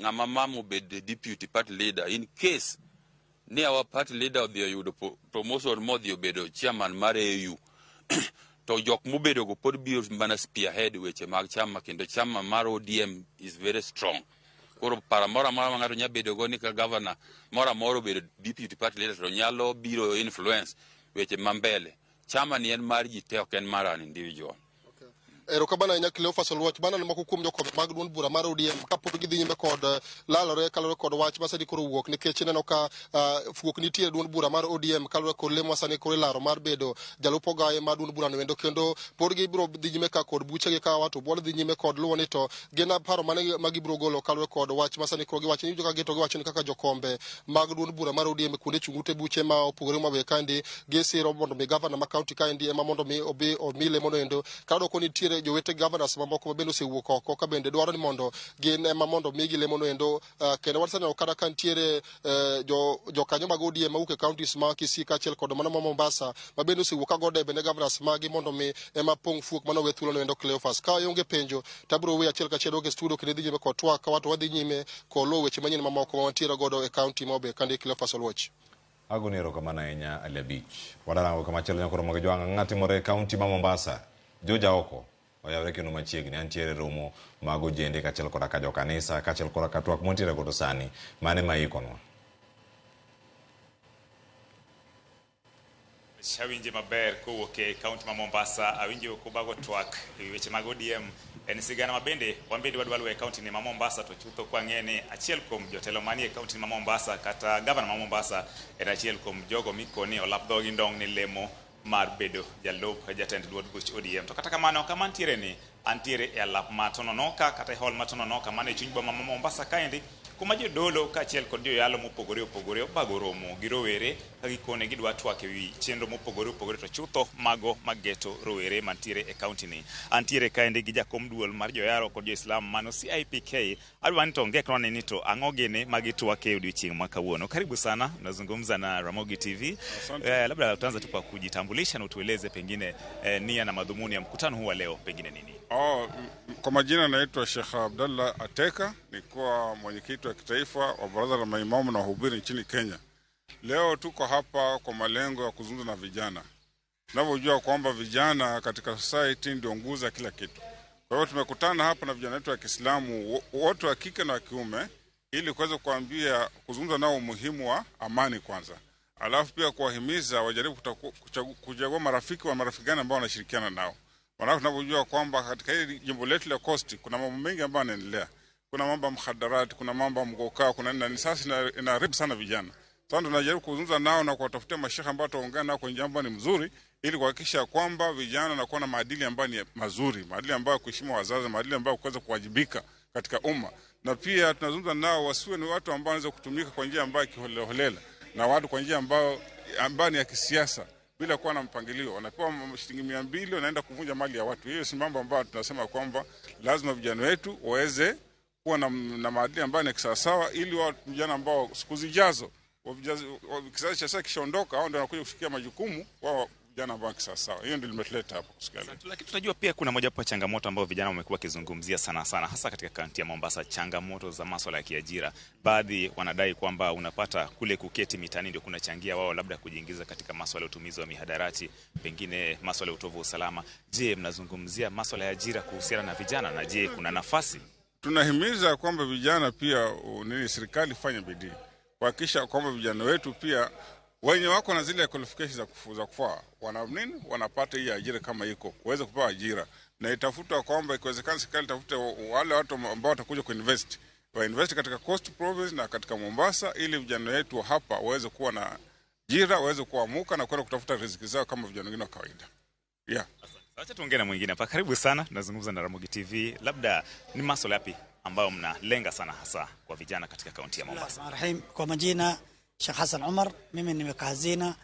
ngama mamo be the deputy party leader in case ne our party leader of the yudo promotion mo the obedo chairman mar AU to jok mubedo go pod biro mana spearhead weche mag chama kendo chama mar ODM is very strong. Koro para mora ngato nyabedo go ni ka governor mora bedo deputy party leader to nyalo biro influence weche mambele. Chama ni en mar ji te ok en mar an individual. Ero kabana nya Cleophas Oluoch bana mako kuom jokod mag duond bura mar ODM kapod gidhi nyime kod lalore kalore kod wach masadi koro wuok nikech neno ka fuok nitie duond bura mar ODM kalore kod lemo sani koro laro mar bedo jalupo gaye mar duond bura no wendo kendo pod gibro dhi nyime ka kod buche gi ka watu bod dhi nyime kod luwo ni to gena paro mane magibro golo kalore kod wach masani koro giwacho ni joka geto giwacho ni kaka jokombe mag duond bura mar ODM kuonde chungute buche ma opogore mabe kandi gesiro mondo mi governor ma county kandi ema mondo mi obi omile mondo endo kado ko nitie jowete governors mamoko bendo sewuok oko ka bende dwaro ni mondo gin ema mondo migi lemono endo kendo watsana kada kantiere jo kanyo mag ODM mauke counties ma Kisii kaachiel kod mano ma Mombasa ma bendo sewuok ka gode bende governors magi mondo mi ema pong fuok mano we thuolo endo Cleophas ka yonge penjo tabro we achiel kachiel oge studio kendo dhi nyime kod twak ka watu wadhi nyime ko lo weche manyien mamoko ma wantiere godo e county mobe kandi Cleophas Oluoch agonero kama na enya Ali Beach wadarango kama chelo nyakoro moge jwanga ngatimore county ma Mombasa joja oko oyawre kendo machiegni antiere romo mago jende kaachiel kod ka kanisa kaachiel kod ka twak montiere godo sani mane ma ikonwa Shawinje maber kowuok e kaunti ma Mombasa awinjo kubago twak e weche mag ODM en sigana mabende wambende wadwalo e kaunti ni ma Mombasa to chutho kwang'ene achiel kuom jotelo manie kaunti ma Mombasa kata governor ma Mombasa en achiel kuom jogo mikoni olapdho gi ndong ni lemo mar bedo jalup jatend duond buch ODM to kata kamano kama antiere ni antiere e alap matononoka kata e hall matononoka mane chuny boma ma Mombasa kaendi kuma jodolo kaachiel kod joyalo mopogore opogore obago romo gi rowere ka gikone gidwa twak ewi chenro mopogore opogore to chutho mago mageto rowere mantiere e kaunti ni antiere kaendi gi jakom duol mar joyaro kod joislam mano CIPK adwani to ngekno ni to ang'o gene magitwake odiochieng' ma kawuono. Karibu sana, nazungumza na Ramogi TV. Labda tutaanza tu kwa kujitambulisha na utueleze pengine nia na madhumuni ya mkutano huu wa leo pengine nini? Kwa majina naitwa Sheikh Abdallah Ateka, nikuwa mwenyekiti wa kitaifa wa baraza la maimamu na wahubiri nchini Kenya. Leo tuko hapa kwa malengo ya kuzungumza na vijana. Tunavyojua kwamba vijana katika society ndio nguzo ya kila kitu. Kwa hiyo tumekutana hapa na vijana wetu wa Kiislamu wote wa kike na wa kiume ili kuweza kuambia kuzungumza nao umuhimu wa amani kwanza. Alafu pia kuwahimiza wajaribu kuchagua marafiki gani ambao wanashirikiana nao. Maana tunavyojua kwamba katika hili jimbo letu la Coast kuna mambo mengi ambayo yanaendelea. Kuna mambo ya mkhadarati, kuna mambo ya mgokaa, kuna nini sasa inaharibu sana vijana. Sasa tunajaribu kuzungumza nao na kuwatafutia masheikh ambao wataongea nao kwa jambo ni mzuri ili kuhakikisha kwamba vijana wanakuwa na maadili ambayo ni mazuri, maadili ambayo kuheshimu wazazi, maadili ambayo kuweza kuwajibika katika umma. Na pia tunazungumza nao wasiwe ni watu ambao wanaweza kutumika kwa njia ambayo kiholela na watu kwa njia ambayo ni ya kisiasa bila kuwa na mpangilio. Wanapewa shilingi 200 wanaenda kuvunja mali ya watu. Hiyo si mambo ambayo tunasema kwamba lazima vijana wetu waweze kuwa na maadili ambayo ni sawa ili vijana ambao siku zijazo kizazi cha sasa kishaondoka hao ndio wanakuja kushikia majukumu wao vijana ambao sawa. Hiyo ndio limetuleta hapa kusikia leo. Lakini tunajua pia kuna moja wapo changamoto ambayo vijana wamekuwa kizungumzia sana hasa katika kaunti ya Mombasa, changamoto za masuala ya kiajira. Baadhi wanadai kwamba unapata kule kuketi mitani ndio kunachangia wao labda kujiingiza katika masuala ya utumizi wa mihadarati, pengine masuala ya utovu wa usalama. Je, mnazungumzia masuala ya ajira kuhusiana na vijana na je kuna nafasi? Tunahimiza kwamba vijana pia serikali fanye bidii kuhakikisha kwamba vijana wetu pia wenye wako na zile qualifications za kufaa wanapata hii ajira kama iko waweze kupewa ajira na itafutwa kwamba ikiwezekana serikali tafute wale watu ambao watakuja kuinvest katika Coast Province na katika Mombasa ili vijana wetu hapa waweze kuwa na ajira, waweze kuamuka na kwenda kutafuta riziki zao kama vijana wengine wa kawaida. Acha tuongee na mwingine hapa. Karibu sana, nazungumza na Ramogi TV. Labda ni masuala yapi ambayo mnalenga sana hasa kwa vijana katika kaunti ya Mombasa? Kwa majina Sheikh Hassan Umar, mimi nimekazina